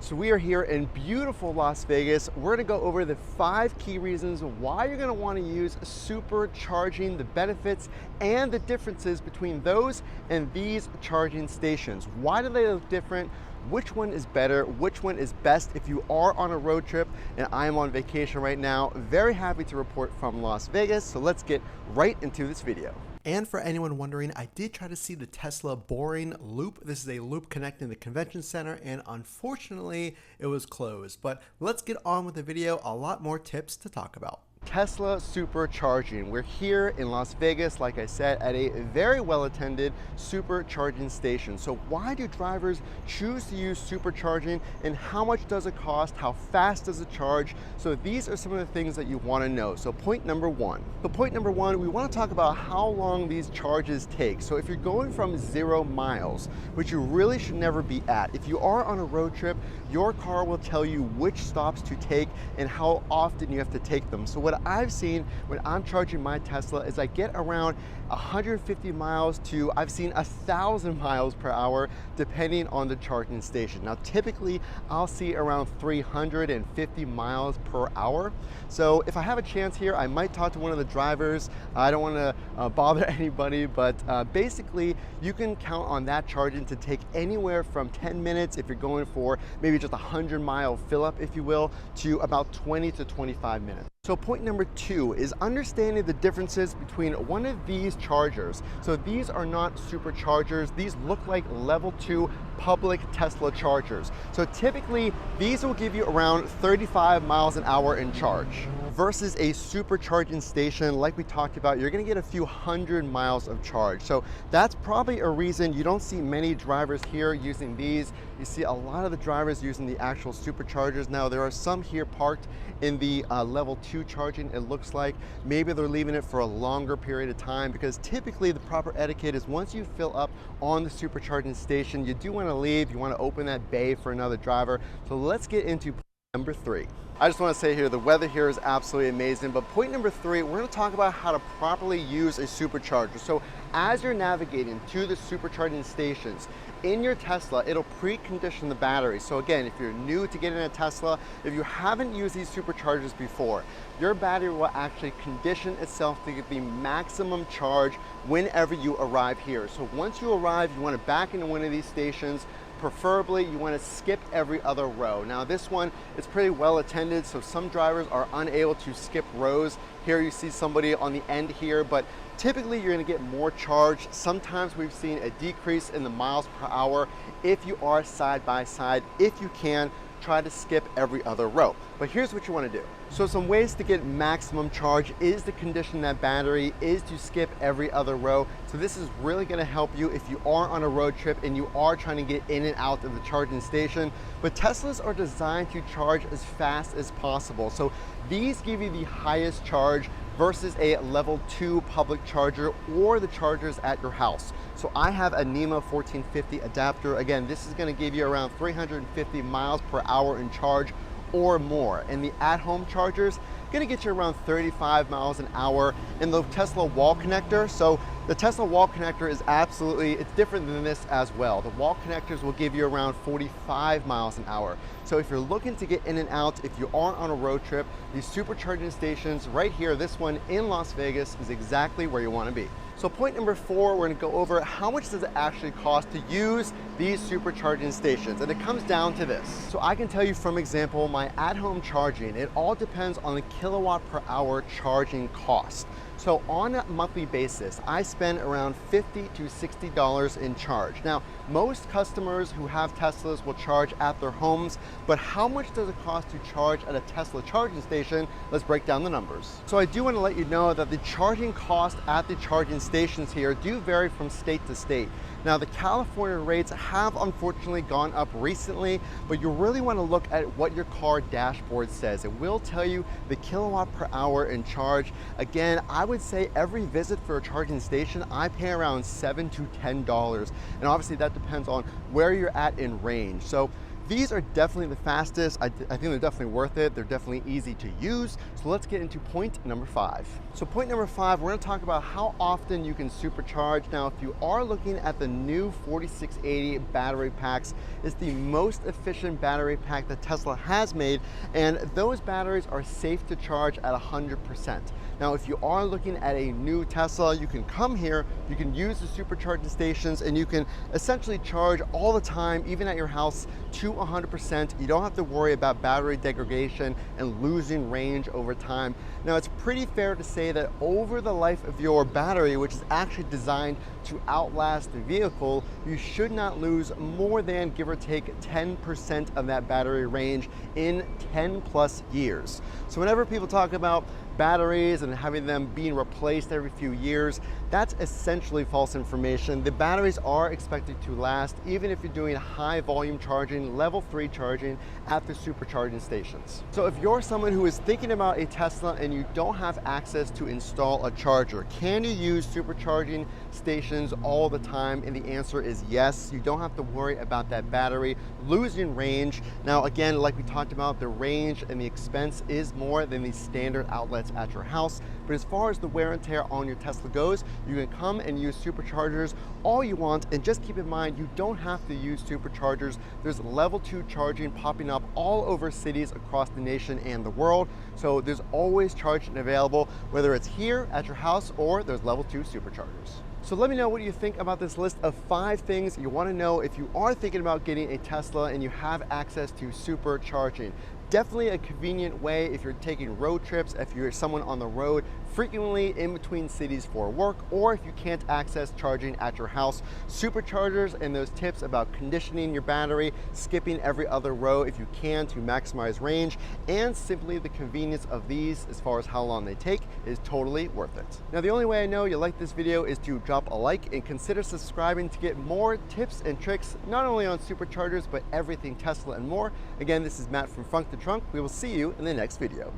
So we are here in beautiful Las Vegas. We're gonna go over the 5 key reasons why you're gonna wanna use supercharging, the benefits and the differences between those and these charging stations. Why do they look different? Which one is better? Which one is best if you are on a road trip? And I am on vacation right now. Very happy to report from Las Vegas. So let's get right into this video. And for anyone wondering, I did try to see the Tesla boring loop. This is a loop connecting the convention center, and unfortunately it was closed. But let's get on with the video. A lot more tips to talk about. Tesla supercharging. We're here in Las Vegas, like I said, at a very well-attended supercharging station. So why do drivers choose to use supercharging, and how much does it cost? How fast does it charge? So these are some of the things that you want to know. So point number one. We want to talk about how long these charges take. So if you're going from 0 miles, which you really should never be at, if you are on a road trip, your car will tell you which stops to take and how often you have to take them. So what I've seen when I'm charging my Tesla is I get around 150 miles to, I've seen 1,000 miles per hour depending on the charging station. Now typically I'll see around 350 miles per hour. So if I have a chance here, I might talk to one of the drivers. I don't want to bother anybody, but basically you can count on that charging to take anywhere from 10 minutes if you're going for maybe just a 100-mile fill up, if you will, to about 20 to 25 minutes. So point number 2 is understanding the differences between one of these chargers. So these are not superchargers. These look like level 2 public Tesla chargers. So typically these will give you around 35 miles an hour in charge versus a supercharging station. Like we talked about, you're gonna get a few 100 miles of charge. So that's probably a reason you don't see many drivers here using these. You see a lot of the drivers using the actual superchargers. Now there are some here parked in the level 2 charging, it looks like. Maybe they're leaving it for a longer period of time, because typically the proper etiquette is once you fill up on the supercharging station, you do want to leave, you want to open that bay for another driver. So let's get into point number 3. I just want to say here, the weather here is absolutely amazing, but point number 3, we're going to talk about how to properly use a supercharger. So as you're navigating to the supercharging stations, in your Tesla, it'll precondition the battery. So again, if you're new to getting a Tesla, if you haven't used these superchargers before, your battery will actually condition itself to get the maximum charge whenever you arrive here. So once you arrive, you want to back into one of these stations. Preferably, you want to skip every other row. Now this one is pretty well attended, so some drivers are unable to skip rows. Here you see somebody on the end here, but typically you're going to get more charge. Sometimes we've seen a decrease in the miles per hour if you are side by side. If you can, try to skip every other row. But here's what you want to do. So some ways to get maximum charge is to condition that battery, is to skip every other row. So this is really going to help you if you are on a road trip and you are trying to get in and out of the charging station. But Teslas are designed to charge as fast as possible. So these give you the highest charge versus a level 2 public charger or the chargers at your house. So I have a NEMA 1450 adapter. Again, this is going to give you around 350 miles per hour in charge or more. And the at-home chargers gonna get you around 35 miles an hour in the Tesla wall connector. So the Tesla wall connector is absolutely, it's different than this as well. The wall connectors will give you around 45 miles an hour. So if you're looking to get in and out, if you aren't on a road trip, these supercharging stations right here, this one in Las Vegas, is exactly where you want to be. So point number 4, we're going to go over how much does it actually cost to use these supercharging stations, and it comes down to this. So I can tell you from example, my at-home charging, it all depends on the kilowatt per hour charging cost. So on a monthly basis, I spend around $50 to $60 in charge. Now, most customers who have Teslas will charge at their homes, but how much does it cost to charge at a Tesla charging station? Let's break down the numbers. So I do want to let you know that the charging cost at the charging stations here do vary from state to state. Now, the California rates have unfortunately gone up recently, but you really want to look at what your car dashboard says. It will tell you the kilowatt per hour in charge. Again, I would say every visit for a charging station, I pay around $7 to $10. And obviously that depends on where you're at in range. So These are definitely the fastest. I think they're definitely worth it. They're definitely easy to use. So let's get into point number 5. So point number 5, we're gonna talk about how often you can supercharge. Now, if you are looking at the new 4680 battery packs, it's the most efficient battery pack that Tesla has made, and those batteries are safe to charge at 100%. Now, if you are looking at a new Tesla, you can come here, you can use the supercharging stations, and you can essentially charge all the time, even at your house, to 100%. You don't have to worry about battery degradation and losing range over time. Now, it's pretty fair to say that over the life of your battery, which is actually designed to outlast the vehicle, you should not lose more than, give or take, 10% of that battery range in 10 plus years. So whenever people talk about batteries and having them being replaced every few years, that's essentially false information. The batteries are expected to last even if you're doing high volume charging, level 3 charging at the supercharging stations. So if you're someone who is thinking about a Tesla and you don't have access to install a charger, can you use supercharging stations all the time? And the answer is yes. You don't have to worry about that battery losing range. Now, again, like we talked about, the range and the expense is more than the standard outlets at your house. But as far as the wear and tear on your Tesla goes, you can come and use superchargers all you want, and just keep in mind, you don't have to use superchargers. There's level 2 charging popping up all over cities across the nation and the world. So there's always charging available, whether it's here at your house or there's level 2 superchargers. So let me know what you think about this list of 5 things you want to know if you are thinking about getting a Tesla and you have access to supercharging. Definitely a convenient way if you're taking road trips, if you're someone on the road frequently in between cities for work, or if you can't access charging at your house. Superchargers and those tips about conditioning your battery, skipping every other row if you can to maximize range, and simply the convenience of these as far as how long they take is totally worth it. Now, the only way I know you like this video is to drop a like and consider subscribing to get more tips and tricks, not only on superchargers, but everything Tesla and more. Again, this is Matt from Frunk to Trunk. We will see you in the next video.